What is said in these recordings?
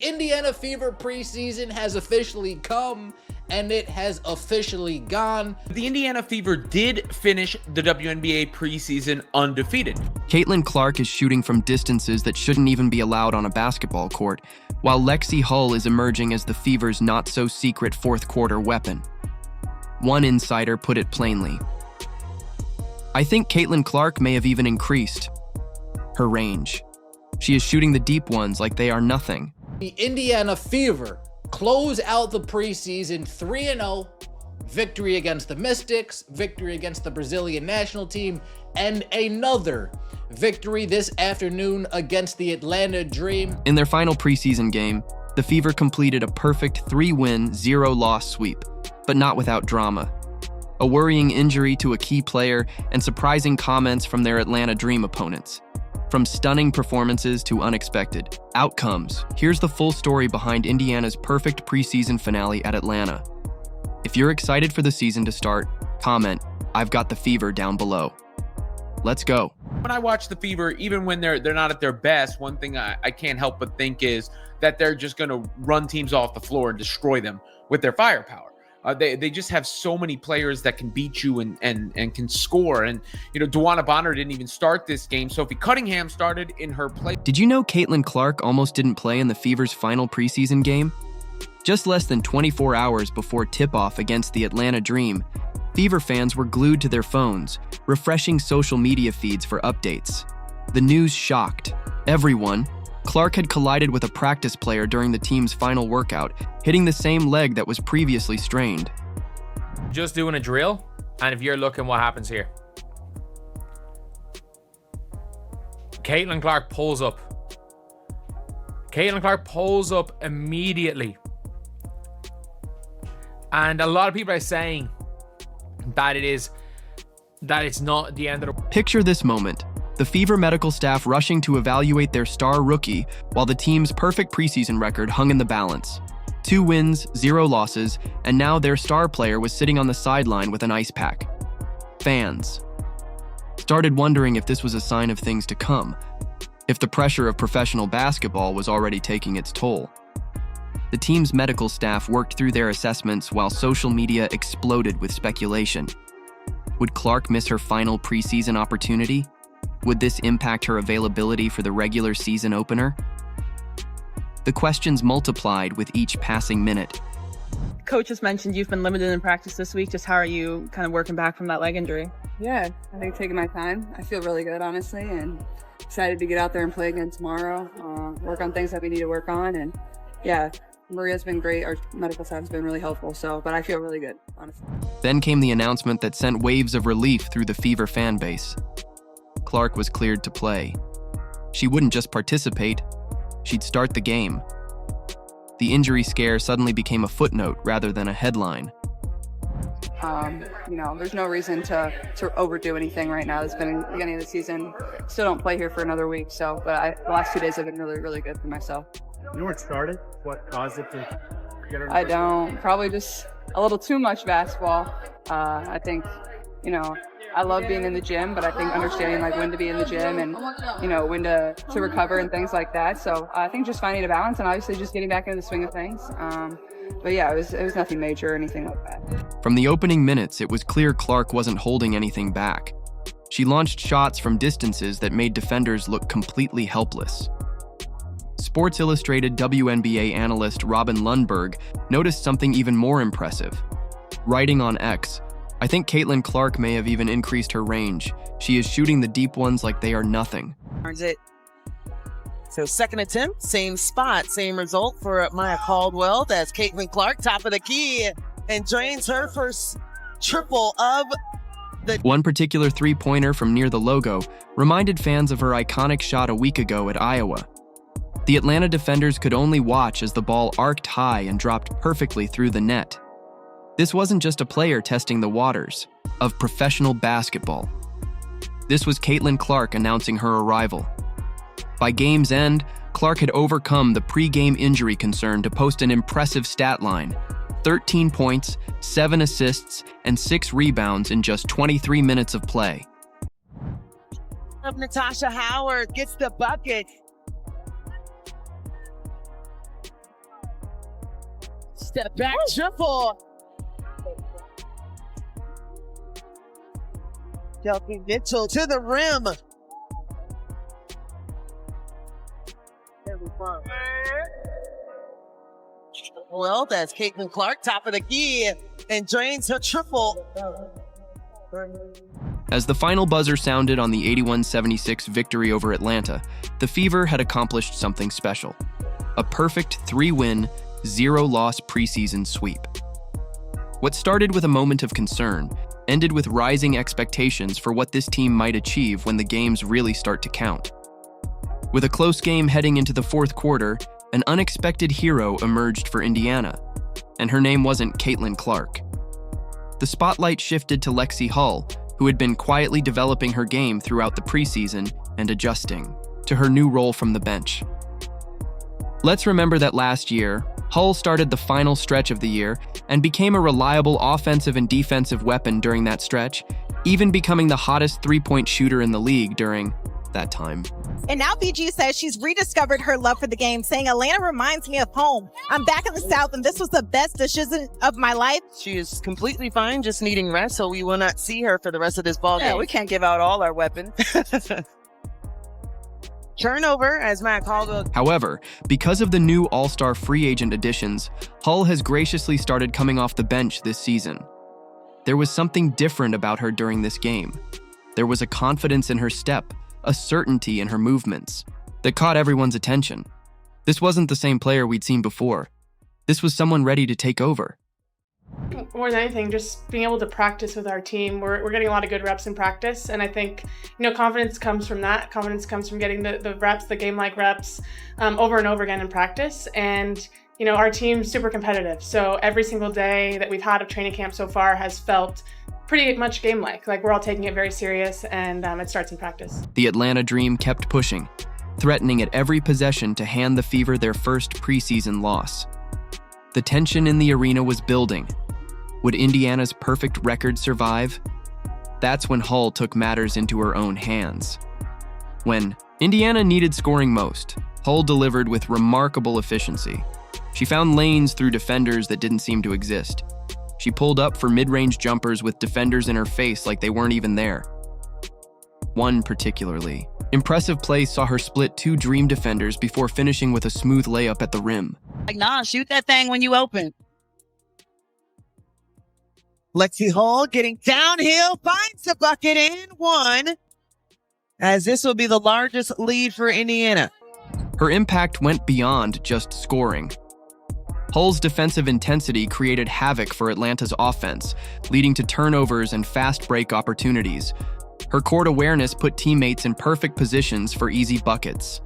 Indiana Fever preseason has officially come, and it has officially gone. The Indiana Fever did finish the WNBA preseason undefeated. Caitlin Clark is shooting from distances that shouldn't even be allowed on a basketball court, while Lexie Hull is emerging as the Fever's not-so-secret fourth-quarter weapon. One insider put it plainly. I think Caitlin Clark may have even increased her range. She is shooting the deep ones like they are nothing. The Indiana Fever close out the preseason 3-0, victory against the Mystics, victory against the Brazilian national team, and another victory this afternoon against the Atlanta Dream. In their final preseason game, the Fever completed a perfect 3-win, 0-loss sweep, but not without drama. A worrying injury to a key player and surprising comments from their Atlanta Dream opponents. From stunning performances to unexpected outcomes, here's the full story behind Indiana's perfect preseason finale at Atlanta. If you're excited for the season to start, comment, "I've got the Fever" down below. Let's go. When I watch the Fever, even when they're not at their best, one thing I can't help but think is that they're just going to run teams off the floor and destroy them with their firepower. They just have so many players that can beat you and can score. And, you know, Wnba didn't even start this game. Sophie Cunningham started in her place. Did you know Caitlin Clark almost didn't play in the Fever's final preseason game? Just less than 24 hours before tip-off against the Atlanta Dream, Fever fans were glued to their phones, refreshing social media feeds for updates. The news shocked everyone. Clark had collided with a practice player during the team's final workout, hitting the same leg that was previously strained. Just doing a drill, and if you're looking what happens here. Caitlin Clark pulls up. Caitlin Clark pulls up immediately. And a lot of people are saying that it's not the end of the... Picture this moment. The Fever medical staff rushing to evaluate their star rookie while the team's perfect preseason record hung in the balance. 2 wins, 0 losses, and now their star player was sitting on the sideline with an ice pack. Fans started wondering if this was a sign of things to come, if the pressure of professional basketball was already taking its toll. The team's medical staff worked through their assessments while social media exploded with speculation. Would Clark miss her final preseason opportunity? Would this impact her availability for the regular season opener? The questions multiplied with each passing minute. Coach just mentioned you've been limited in practice this week. Just how are you kind of working back from that leg injury? Yeah, I think taking my time. I feel really good, honestly, and excited to get out there and play again tomorrow, work on things that we need to work on. And yeah, Maria's been great. Our medical staff has been really helpful. But I feel really good, honestly. Then came the announcement that sent waves of relief through the Fever fan base. Clark was cleared to play. She wouldn't just participate, she'd start the game. The injury scare suddenly became a footnote rather than a headline. You know, there's no reason to overdo anything right now. It's been the beginning of the season. Still don't play here for another week, the last 2 days have been really, really good for myself. You weren't started? What caused it to get her? I don't. Probably just a little too much basketball. I think, you know, I love being in the gym, but I think understanding like when to be in the gym and, you know, when to recover and things like that. So I think just finding a balance and obviously just getting back into the swing of things. But yeah, it was nothing major or anything like that. From the opening minutes, it was clear Clark wasn't holding anything back. She launched shots from distances that made defenders look completely helpless. Sports Illustrated WNBA analyst Robin Lundberg noticed something even more impressive. Writing on X, "I think Caitlin Clark may have even increased her range. She is shooting the deep ones like they are nothing." So second attempt, same spot, same result for Maya Caldwell. That's Caitlin Clark, top of the key, and drains her first triple of the... One particular three-pointer from near the logo reminded fans of her iconic shot a week ago at Iowa. The Atlanta defenders could only watch as the ball arced high and dropped perfectly through the net. This wasn't just a player testing the waters of professional basketball. This was Caitlin Clark announcing her arrival. By game's end, Clark had overcome the pre-game injury concern to post an impressive stat line: 13 points, 7 assists, and 6 rebounds in just 23 minutes of play. Natasha Howard gets the bucket. Step back triple. Kelsey Mitchell to the rim. Well, that's Caitlin Clark, top of the key, and drains her triple. As the final buzzer sounded on the 81-76 victory over Atlanta, the Fever had accomplished something special. A perfect 3-win, 0-loss preseason sweep. What started with a moment of concern ended with rising expectations for what this team might achieve when the games really start to count. With a close game heading into the fourth quarter, an unexpected hero emerged for Indiana, and her name wasn't Caitlin Clark. The spotlight shifted to Lexie Hull, who had been quietly developing her game throughout the preseason and adjusting to her new role from the bench. Let's remember that last year, Hull started the final stretch of the year and became a reliable offensive and defensive weapon during that stretch, even becoming the hottest three-point shooter in the league during that time. And now BG says she's rediscovered her love for the game, saying Atlanta reminds me of home. I'm back in the South, and this was the best decision of my life. She is completely fine, just needing rest, so we will not see her for the rest of this ball game. Yeah, we can't give out all our weapons. Turnover as Matt Caldwell. However, because of the new All-Star free agent additions, Hull has graciously started coming off the bench this season. There was something different about her during this game. There was a confidence in her step, a certainty in her movements that caught everyone's attention. This wasn't the same player we'd seen before. This was someone ready to take over. More than anything, just being able to practice with our team. We're getting a lot of good reps in practice, and I think, confidence comes from that. Confidence comes from getting the reps, the game-like reps, over and over again in practice. And, our team's super competitive. So every single day that we've had of training camp so far has felt pretty much game-like. Like, we're all taking it very serious, and it starts in practice. The Atlanta Dream kept pushing, threatening at every possession to hand the Fever their first preseason loss. The tension in the arena was building. Would Indiana's perfect record survive? That's when Hull took matters into her own hands. When Indiana needed scoring most, Hull delivered with remarkable efficiency. She found lanes through defenders that didn't seem to exist. She pulled up for mid-range jumpers with defenders in her face like they weren't even there. One particularly impressive play saw her split two Dream defenders before finishing with a smooth layup at the rim. Like, nah, shoot that thing when you open. Lexie Hull getting downhill, finds the bucket and one, as this will be the largest lead for Indiana. Her impact went beyond just scoring. Hull's defensive intensity created havoc for Atlanta's offense, leading to turnovers and fast break opportunities. Her court awareness put teammates in perfect positions for easy buckets.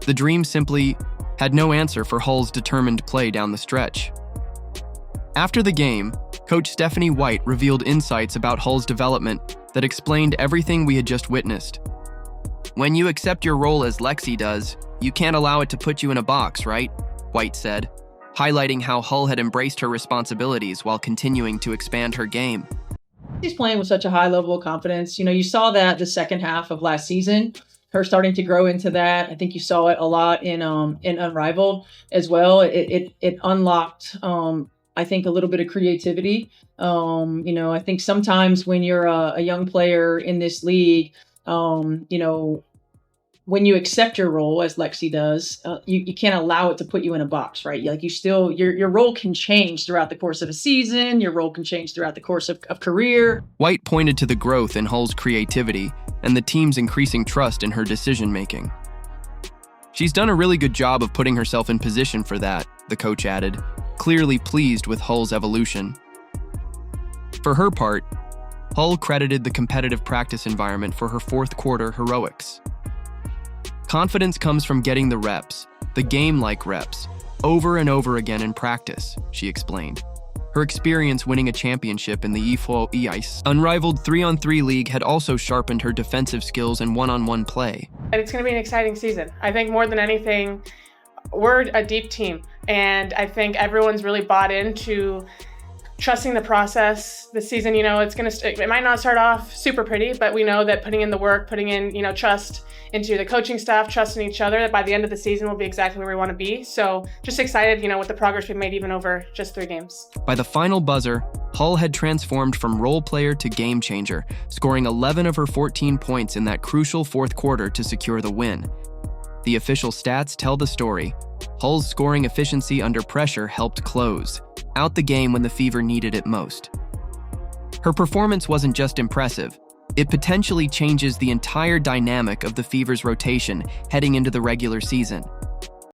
The Dream simply had no answer for Hull's determined play down the stretch. After the game, Coach Stephanie White revealed insights about Hull's development that explained everything we had just witnessed. When you accept your role as Lexie does, you can't allow it to put you in a box, right? White said, highlighting how Hull had embraced her responsibilities while continuing to expand her game. She's playing with such a high level of confidence. You saw that the second half of last season, her starting to grow into that. I think you saw it a lot in Unrivaled as well. It unlocked, I think, a little bit of creativity. I think sometimes when you're a young player in this league, when you accept your role as Lexie does, you can't allow it to put you in a box, right? Like, your role can change throughout the course of a season. Your role can change throughout the course of career. White pointed to the growth in Hull's creativity and the team's increasing trust in her decision-making. She's done a really good job of putting herself in position for that, the coach added, clearly pleased with Hull's evolution. For her part, Hull credited the competitive practice environment for her fourth quarter heroics. Confidence comes from getting the reps, the game-like reps, over and over again in practice, she explained. Her experience winning a championship in the HUMILIATE unrivaled 3-on-3 league had also sharpened her defensive skills and one-on-one play. It's going to be an exciting season. I think more than anything, we're a deep team, and I think everyone's really bought into trusting the process this season. You know, it might not start off super pretty, but we know that putting in the work, putting in, you know, trust into the coaching staff, trusting each other, that by the end of the season we'll be exactly where we want to be. So just excited, you know, with the progress we've made even over just 3 games. By the final buzzer, Hull had transformed from role player to game changer, scoring 11 of her 14 points in that crucial fourth quarter to secure the win. The official stats tell the story. Hull's scoring efficiency under pressure helped close out the game when the Fever needed it most. Her performance wasn't just impressive, it potentially changes the entire dynamic of the Fever's rotation heading into the regular season.